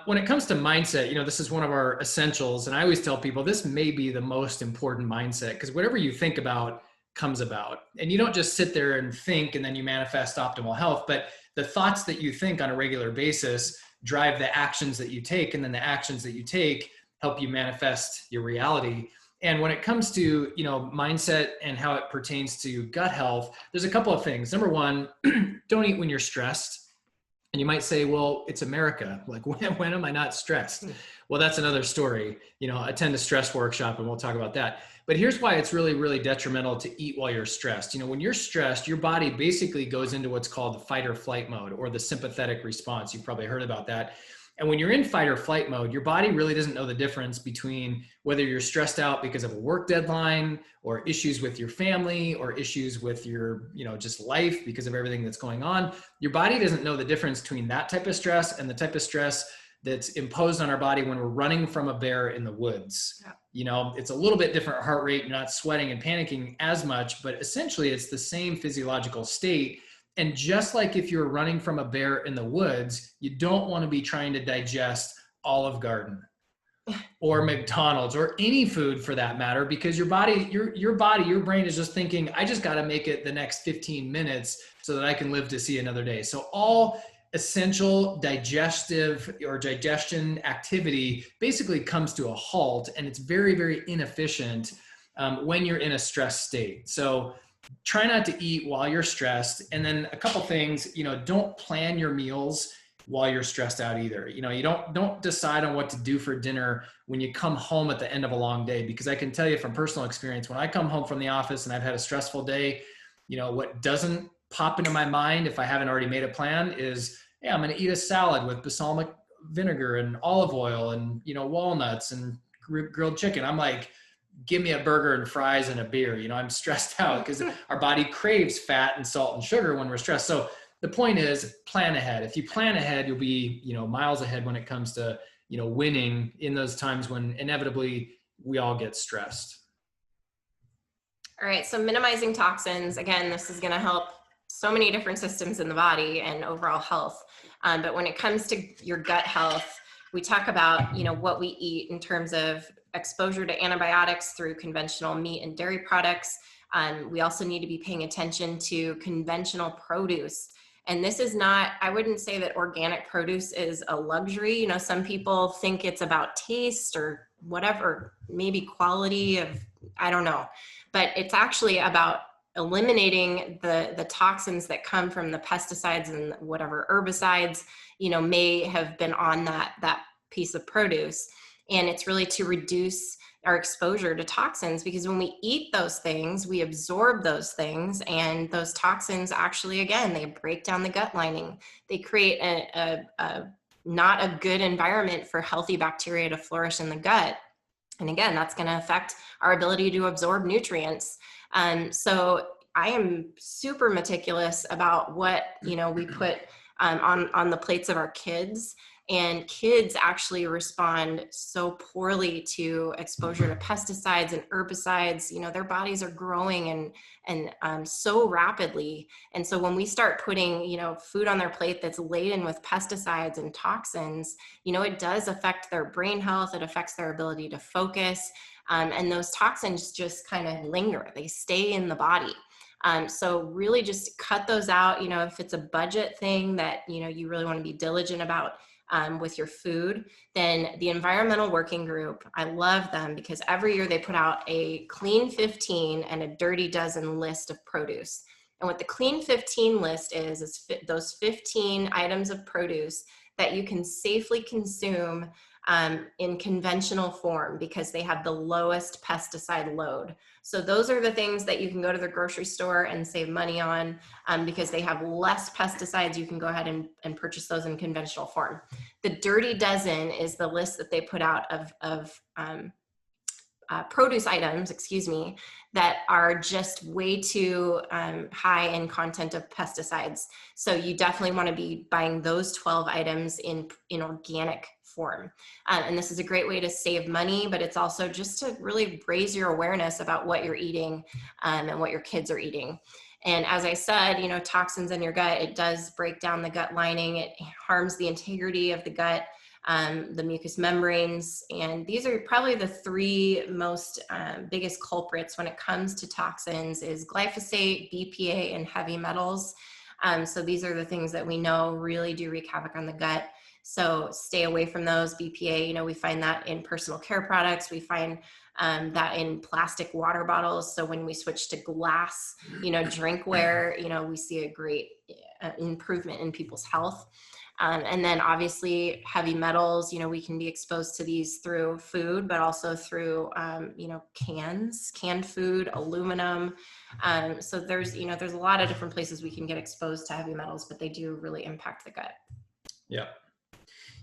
When it comes to mindset, this is one of our essentials. And I always tell people this may be the most important mindset, because whatever you think about comes about. And you don't just sit there and think and then you manifest optimal health, but the thoughts that you think on a regular basis drive the actions that you take. And then the actions that you take help you manifest your reality. And when it comes to, mindset and how it pertains to gut health, there's a couple of things. Number one, don't eat when you're stressed. And you might say, well, it's America. Like, when am I not stressed? Well, that's another story. Attend a stress workshop and we'll talk about that. But here's why it's really, really detrimental to eat while you're stressed. When you're stressed, your body basically goes into what's called the fight or flight mode, or the sympathetic response. You've probably heard about that. And when you're in fight or flight mode, your body really doesn't know the difference between whether you're stressed out because of a work deadline, or issues with your family, or issues with your, just life because of everything that's going on. Your body doesn't know the difference between that type of stress and the type of stress that's imposed on our body when we're running from a bear in the woods. Yeah. It's a little bit different heart rate. You're not sweating and panicking as much, but essentially it's the same physiological state. And just like if you're running from a bear in the woods, you don't want to be trying to digest Olive Garden or McDonald's or any food for that matter, because your brain is just thinking, I just got to make it the next 15 minutes so that I can live to see another day. So all essential digestive or digestion activity basically comes to a halt, and it's very, very inefficient when you're in a stress state. So try not to eat while you're stressed. And then a couple things, don't plan your meals while you're stressed out either. You don't decide on what to do for dinner when you come home at the end of a long day, because I can tell you from personal experience, when I come home from the office and I've had a stressful day, what doesn't pop into my mind if I haven't already made a plan is, yeah, I'm going to eat a salad with balsamic vinegar and olive oil and, walnuts and grilled chicken. I'm like, give me a burger and fries and a beer. I'm stressed out because our body craves fat and salt and sugar when we're stressed. So the point is, plan ahead. If you plan ahead, you'll be, miles ahead when it comes to, winning in those times when inevitably we all get stressed. All right. So minimizing toxins, again, this is going to help so many different systems in the body and overall health. But when it comes to your gut health, we talk about, what we eat in terms of exposure to antibiotics through conventional meat and dairy products. We also need to be paying attention to conventional produce. And this is not, I wouldn't say that organic produce is a luxury. Some people think it's about taste or whatever, maybe quality of, I don't know, but it's actually about eliminating the toxins that come from the pesticides and whatever herbicides, may have been on that piece of produce. And it's really to reduce our exposure to toxins, because when we eat those things, we absorb those things, and those toxins actually, again, they break down the gut lining. They create a not a good environment for healthy bacteria to flourish in the gut. And again, that's going to affect our ability to absorb nutrients. So I am super meticulous about what, we put on the plates of our kids. And kids actually respond so poorly to exposure to pesticides and herbicides. Their bodies are growing and so rapidly. And so when we start putting, food on their plate that's laden with pesticides and toxins, it does affect their brain health. It affects their ability to focus. And those toxins just kind of linger. They stay in the body. So really just cut those out. If it's a budget thing that, you really want to be diligent about, with your food, then the Environmental Working Group, I love them because every year they put out a Clean 15 and a Dirty Dozen list of produce. And what the Clean 15 list is those 15 items of produce that you can safely consume in conventional form because they have the lowest pesticide load. So those are the things that you can go to the grocery store and save money on because they have less pesticides. You can go ahead and purchase those in conventional form. The Dirty Dozen is the list that they put out of produce items, excuse me, that are just way too high in content of pesticides. So you definitely want to be buying those 12 items in organic form. And this is a great way to save money, but it's also just to really raise your awareness about what you're eating and what your kids are eating. And as I said, you know, toxins in your gut, it does break down the gut lining. It harms the integrity of the gut, the mucous membranes. And these are probably the three most biggest culprits when it comes to toxins is glyphosate, BPA, and heavy metals. So these are the things that we know really do wreak havoc on the gut. So stay away from those. BPA, you know, we find that in personal care products. We find that in plastic water bottles. So when we switch to glass, you know, drinkware, you know, we see a great improvement in people's health. And then obviously heavy metals, you know, we can be exposed to these through food, but also through, you know, canned food, aluminum. So there's, you know, there's a lot of different places we can get exposed to heavy metals, but they do really impact the gut. Yeah.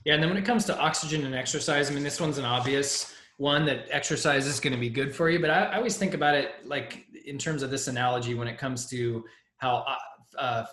Yeah. And then when it comes to oxygen and exercise, I mean, this one's an obvious one that exercise is going to be good for you, but I always think about it like in terms of this analogy when it comes to how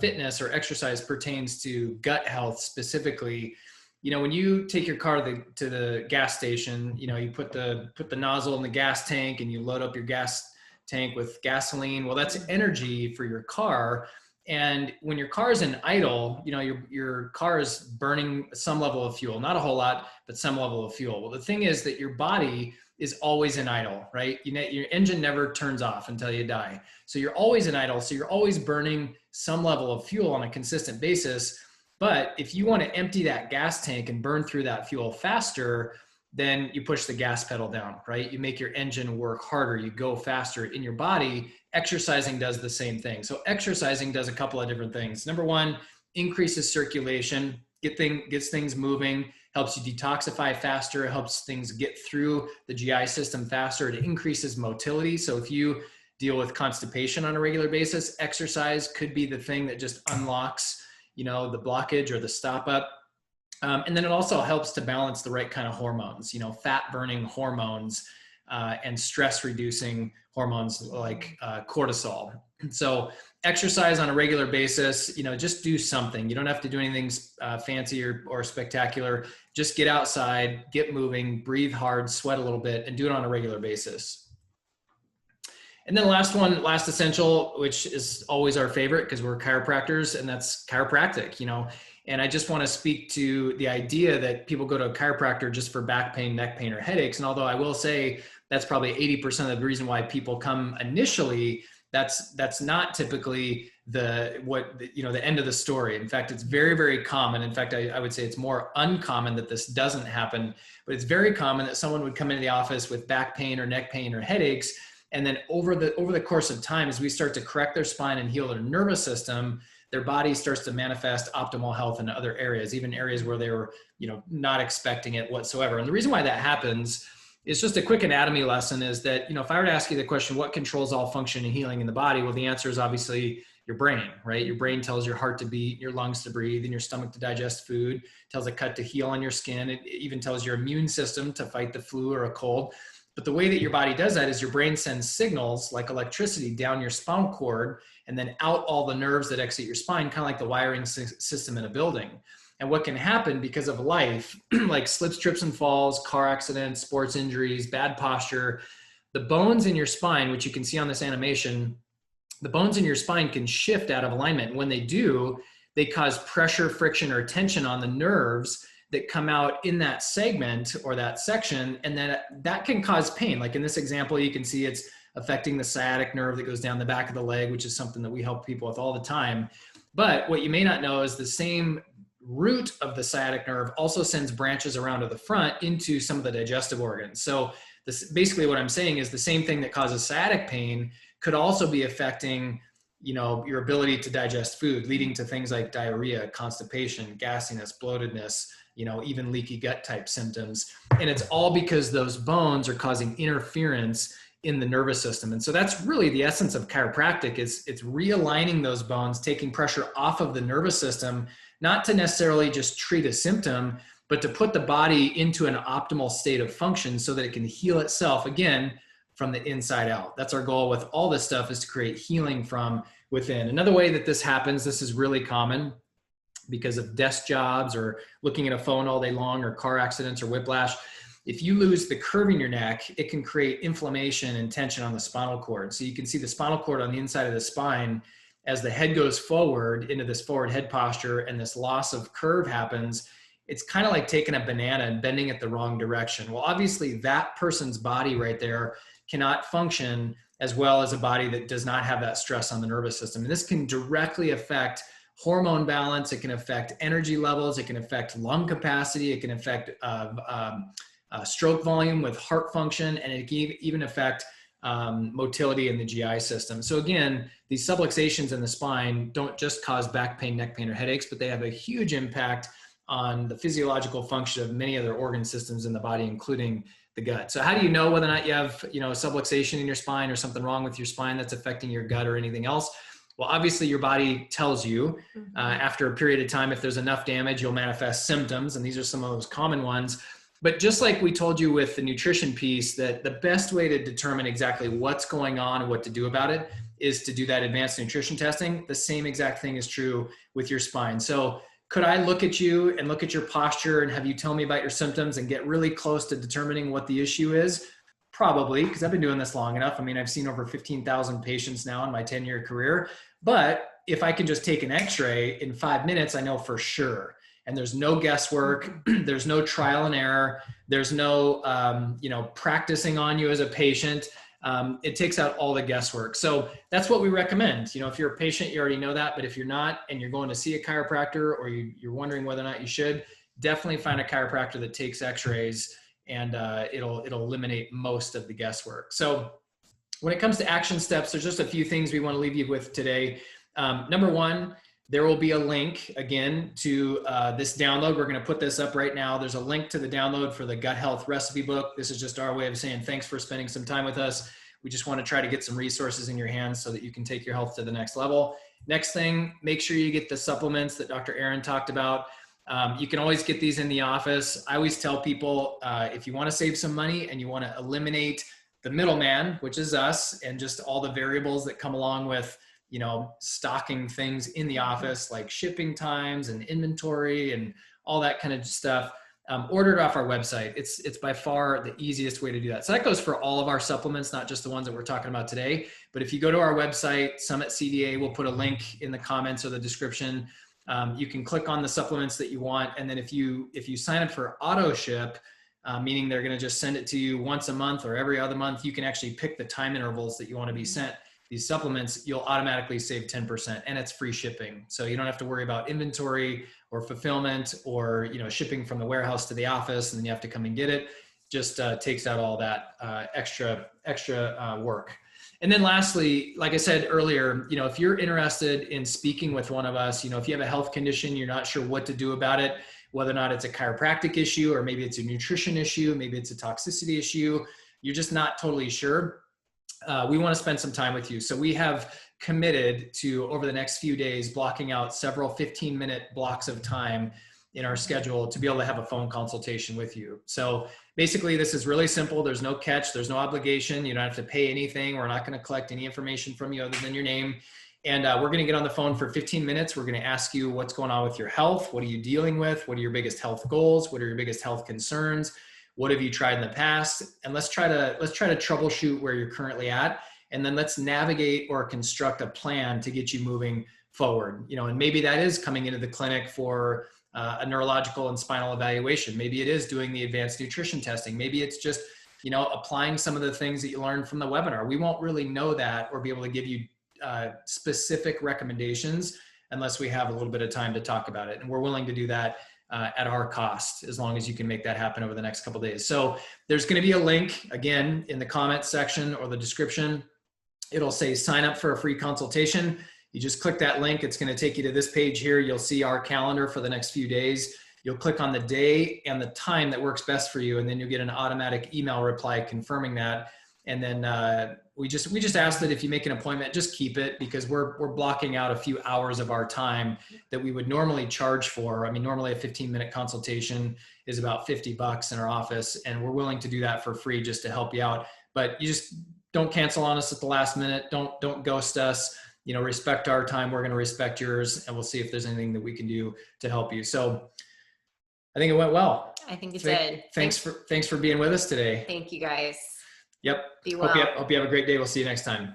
fitness or exercise pertains to gut health specifically. You know, when you take your car to the gas station, you know, you put the nozzle in the gas tank and you load up your gas tank with gasoline. Well, that's energy for your car. And when your car is in idle, you know, your car is burning some level of fuel, not a whole lot, but some level of fuel. Well, the thing is that your body is always in idle, right? You know, your engine never turns off until you die. So you're always in idle. So you're always burning some level of fuel on a consistent basis. But if you want to empty that gas tank and burn through that fuel faster, then you push the gas pedal down, right? You make your engine work harder, you go faster in your body. Exercising does the same thing. So exercising does a couple of different things. Number one, increases circulation, gets things moving, helps you detoxify faster, helps things get through the GI system faster. It increases motility. So if you deal with constipation on a regular basis, exercise could be the thing that just unlocks, you know, the blockage or the stop up. And then it also helps to balance the right kind of hormones, you know, fat burning hormones and stress reducing hormones like cortisol. So exercise on a regular basis, you know, just do something. You don't have to do anything fancy or spectacular. Just get outside, get moving, breathe hard, sweat a little bit, and do it on a regular basis. And then last essential, which is always our favorite because we're chiropractors, and that's chiropractic, you know. And I just want to speak to the idea that people go to a chiropractor just for back pain, neck pain, or headaches. And although I will say that's probably 80% of the reason why people come initially, that's not typically the end of the story. In fact, it's very, very common. In fact, I would say it's more uncommon that this doesn't happen, but it's very common that someone would come into the office with back pain or neck pain or headaches. And then over the course of time, as we start to correct their spine and heal their nervous system, their body starts to manifest optimal health in other areas, even areas where they were, you know, not expecting it whatsoever. And the reason why that happens is just a quick anatomy lesson is that, you know, if I were to ask you the question, what controls all function and healing in the body? Well, the answer is obviously your brain, right? Your brain tells your heart to beat, your lungs to breathe, and your stomach to digest food, tells a cut to heal on your skin. It even tells your immune system to fight the flu or a cold. But the way that your body does that is your brain sends signals like electricity down your spinal cord and then out all the nerves that exit your spine, kind of like the wiring system in a building. And what can happen because of life, like slips, trips, and falls, car accidents, sports injuries, bad posture, the bones in your spine, which you can see on this animation, the bones in your spine can shift out of alignment. When they do, they cause pressure, friction, or tension on the nerves that come out in that segment or that section, and then that can cause pain. Like in this example, you can see it's affecting the sciatic nerve that goes down the back of the leg, which is something that we help people with all the time. But what you may not know is the same root of the sciatic nerve also sends branches around to the front into some of the digestive organs. So this, basically what I'm saying is the same thing that causes sciatic pain could also be affecting, you know, your ability to digest food, leading to things like diarrhea, constipation, gassiness, bloatedness, you know, even leaky gut type symptoms. And it's all because those bones are causing interference in the nervous system. And so that's really the essence of chiropractic is it's realigning those bones, taking pressure off of the nervous system, not to necessarily just treat a symptom, but to put the body into an optimal state of function so that it can heal itself again from the inside out. That's our goal with all this stuff, is to create healing from within. Another way that this happens, this is really common because of desk jobs or looking at a phone all day long or car accidents or whiplash. If you lose the curve in your neck, it can create inflammation and tension on the spinal cord. So you can see the spinal cord on the inside of the spine as the head goes forward into this forward head posture and this loss of curve happens. It's kind of like taking a banana and bending it the wrong direction. Well, obviously that person's body right there cannot function as well as a body that does not have that stress on the nervous system. And this can directly affect hormone balance. It can affect energy levels. It can affect lung capacity. It can affect stroke volume with heart function, and it can even affect motility in the GI system. So again, these subluxations in the spine don't just cause back pain, neck pain, or headaches, but they have a huge impact on the physiological function of many other organ systems in the body, including the gut. So how do you know whether or not you have, subluxation in your spine or something wrong with your spine that's affecting your gut or anything else? Well, obviously your body tells you after a period of time. If there's enough damage, you'll manifest symptoms, and these are some of those common ones. But just like we told you with the nutrition piece, that the best way to determine exactly what's going on and what to do about it is to do that advanced nutrition testing. The same exact thing is true with your spine. So could I look at you and look at your posture and have you tell me about your symptoms and get really close to determining what the issue is? Probably, because I've been doing this long enough. I mean, I've seen over 15,000 patients now in my 10-year career. But if I can just take an x-ray in 5 minutes, I know for sure. And there's no guesswork. There's no trial and error. There's no, practicing on you as a patient. It takes out all the guesswork. So that's what we recommend. If you're a patient, you already know that. But if you're not, and you're going to see a chiropractor, or you're wondering whether or not you should, definitely find a chiropractor that takes x-rays, and it'll eliminate most of the guesswork. So when it comes to action steps, there's just a few things we want to leave you with today. Number one, there will be a link again to this download. We're going to put this up right now. There's a link to the download for the gut health recipe book. This is just our way of saying thanks for spending some time with us. We just want to try to get some resources in your hands so that you can take your health to the next level. Next thing, make sure you get the supplements that Dr. Erin talked about. You can always get these in the office. I always tell people, if you want to save some money and you want to eliminate the middleman, which is us, and just all the variables that come along with stocking things in the office, like shipping times and inventory and all that kind of stuff, order it off our website. It's by far the easiest way to do that. So that goes for all of our supplements, not just the ones that we're talking about today. But if you go to our website, Summit CDA, we'll put a link in the comments or the description. You can click on the supplements that you want. And then if you sign up for auto ship, meaning they're going to just send it to you once a month or every other month, you can actually pick the time intervals that you want to be sent these supplements. You'll automatically save 10%, and it's free shipping. So you don't have to worry about inventory or fulfillment or, shipping from the warehouse to the office, and then you have to come and get it. Just takes out all that extra work. And then lastly, like I said earlier, if you're interested in speaking with one of us, if you have a health condition, you're not sure what to do about it, whether or not it's a chiropractic issue, or maybe it's a nutrition issue, maybe it's a toxicity issue, you're just not totally sure. We want to spend some time with you. So we have committed to, over the next few days, blocking out several 15-minute blocks of time in our schedule to be able to have a phone consultation with you. So basically, this is really simple. There's no catch. There's no obligation. You don't have to pay anything. We're not going to collect any information from you other than your name. And we're going to get on the phone for 15 minutes. We're going to ask you what's going on with your health. What are you dealing with? What are your biggest health goals? What are your biggest health concerns? What have you tried in the past? And let's try to troubleshoot where you're currently at. And then let's navigate or construct a plan to get you moving forward. And maybe that is coming into the clinic for a neurological and spinal evaluation. Maybe it is doing the advanced nutrition testing. Maybe it's just, applying some of the things that you learned from the webinar. We won't really know that or be able to give you specific recommendations unless we have a little bit of time to talk about it. And we're willing to do that at our cost, as long as you can make that happen over the next couple of days. So there's going to be a link, again, in the comments section or the description. It'll say sign up for a free consultation. You just click that link. It's going to take you to this page here. You'll see our calendar for the next few days. You'll click on the day and the time that works best for you, and then you'll get an automatic email reply confirming that. And then we just ask that if you make an appointment, just keep it, because we're blocking out a few hours of our time that we would normally charge for. I mean, normally a 15-minute consultation is about $50 in our office, and we're willing to do that for free just to help you out. But you just don't cancel on us at the last minute. Don't ghost us. You know, respect our time. We're going to respect yours, and we'll see if there's anything that we can do to help you. So I think it went well. I think it did. Thanks for being with us today. Thank you guys. Yep. Be well. Hope you have a great day. We'll see you next time.